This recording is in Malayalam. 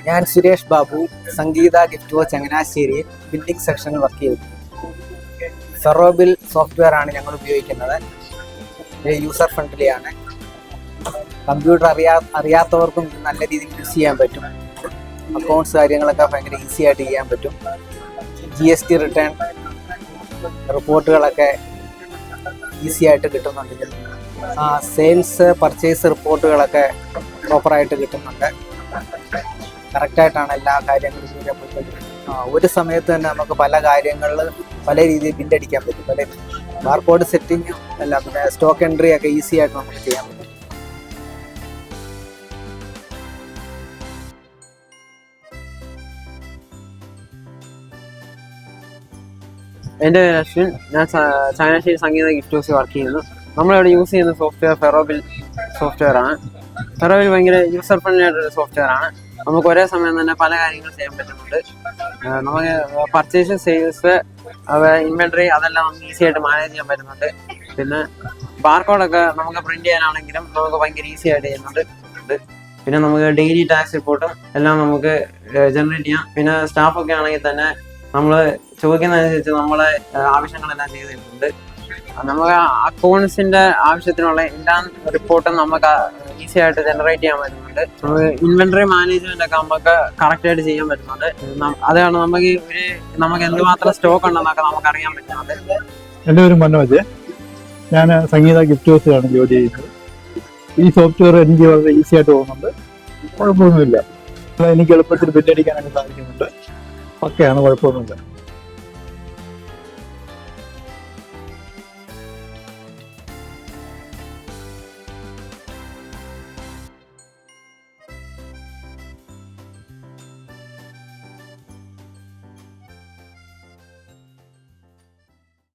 ഞാൻ സുരേഷ് ബാബു, സംഗീത ഗിഫ്റ്റ് വോ ചങ്ങനാശ്ശേരി ബില്ലിംഗ് സെക്ഷനിൽ വർക്ക് ചെയ്യുന്നു. ഫെറോബിൽ സോഫ്റ്റ്വെയർ ആണ് ഞങ്ങൾ ഉപയോഗിക്കുന്നത്. യൂസർ ഫ്രണ്ട്ലി ആണ്. കമ്പ്യൂട്ടർ അറിയാത്തവർക്കും നല്ല രീതിയിൽ യൂസ് ചെയ്യാൻ പറ്റും. അക്കൗണ്ട്സ് കാര്യങ്ങളൊക്കെ ഭയങ്കര ഈസി ആയിട്ട് ചെയ്യാൻ പറ്റും. GST റിട്ടേൺ റിപ്പോർട്ടുകളൊക്കെ ഈസി ആയിട്ട് കിട്ടുന്നുണ്ട്. സെയിൽസ് പർച്ചേസ് റിപ്പോർട്ടുകളൊക്കെ പ്രോപ്പറായിട്ട് കിട്ടുന്നുണ്ട്. കറക്റ്റായിട്ടാണ് എല്ലാ കാര്യങ്ങളും ചെയ്യാൻ പറ്റുന്നത്. ഒരു സമയത്ത് തന്നെ നമുക്ക് പല കാര്യങ്ങളിൽ പല രീതിയിൽ ബില്ലടിക്കാൻ പറ്റും. പല ബാർകോഡ് സെറ്റിങ്ങും എല്ലാം, പിന്നെ സ്റ്റോക്ക് എൻട്രി ഒക്കെ ഈസി ആയിട്ട് നമുക്ക് ചെയ്യാൻ പറ്റും. എൻ്റെ പേര് അശ്വിൻ. ഞാൻ ചങ്ങനാശ്ശേരി സംഗീത ഗിഫ്റ്റ് ഹൗസിൽ വർക്ക് ചെയ്യുന്നു. നമ്മളിവിടെ യൂസ് ചെയ്യുന്ന സോഫ്റ്റ്വെയർ ഫെറോബിൽ സോഫ്റ്റ്വെയർ ആണ്. ഫെറോബിൽ ഭയങ്കര യൂസർ ഫ്രണ്ട്ലി ആയിട്ടൊരു സോഫ്റ്റ്വെയർ ആണ്. നമുക്ക് ഒരേ സമയം തന്നെ പല കാര്യങ്ങൾ ചെയ്യാൻ പറ്റുന്നുണ്ട്. നമുക്ക് പർച്ചേസ്, സെയിൽസ്, ഇൻവെന്ററി അതെല്ലാം നമുക്ക് ഈസി ആയിട്ട് മാനേജ് ചെയ്യാൻ പറ്റുന്നുണ്ട്. പിന്നെ ബാർകോഡൊക്കെ നമുക്ക് പ്രിന്റ് ചെയ്യാനാണെങ്കിലും നമുക്ക് ഭയങ്കര ഈസി ആയിട്ട് ചെയ്യുന്നുണ്ട്. പിന്നെ നമുക്ക് ഡെയിലി ടാക്സ് റിപ്പോർട്ടും എല്ലാം നമുക്ക് ജനറേറ്റ് ചെയ്യാം. പിന്നെ സ്റ്റാഫൊക്കെ ആണെങ്കിൽ തന്നെ നമ്മൾ ചോദിക്കുന്നതനുസരിച്ച് നമ്മളെ ആവശ്യങ്ങളെല്ലാം ചെയ്ത് തരുന്നുണ്ട്. നമുക്ക് അക്കൗണ്ട്സിന്റെ ആവശ്യത്തിനുള്ള എല്ലാ റിപ്പോർട്ടും നമുക്ക് ഈസി ആയിട്ട് ജനറേറ്റ് ചെയ്യാൻ പറ്റുന്നുണ്ട്. നമുക്ക് ഇൻവെന്ററി മാനേജ്മെന്റ് ഒക്കെ നമുക്ക് കറക്റ്റ് ആയിട്ട് ചെയ്യാൻ പറ്റുന്നുണ്ട്. അതാണ് നമുക്ക് എന്തുമാത്രം സ്റ്റോക്ക് ഉണ്ടെന്നൊക്കെ നമുക്ക് അറിയാൻ പറ്റുന്നുണ്ട്. എൻ്റെ പേര് മനോജ്. ഞാൻ സംഗീത ഗിഫ്റ്റ് ഹൗസിലാണ് ജോലി ചെയ്യുന്നത്. ഈ സോഫ്റ്റ്വെയർ എനിക്ക് വളരെ ഈസി ആയിട്ട് പോകുന്നുണ്ട്. കുഴപ്പമൊന്നുമില്ല. എനിക്ക് എളുപ്പത്തിൽ ബില്ലടിക്കാനൊക്കെ സാധിക്കുന്നുണ്ട്. ഒക്കെയാണ്, കുഴപ്പമൊന്നുമില്ല.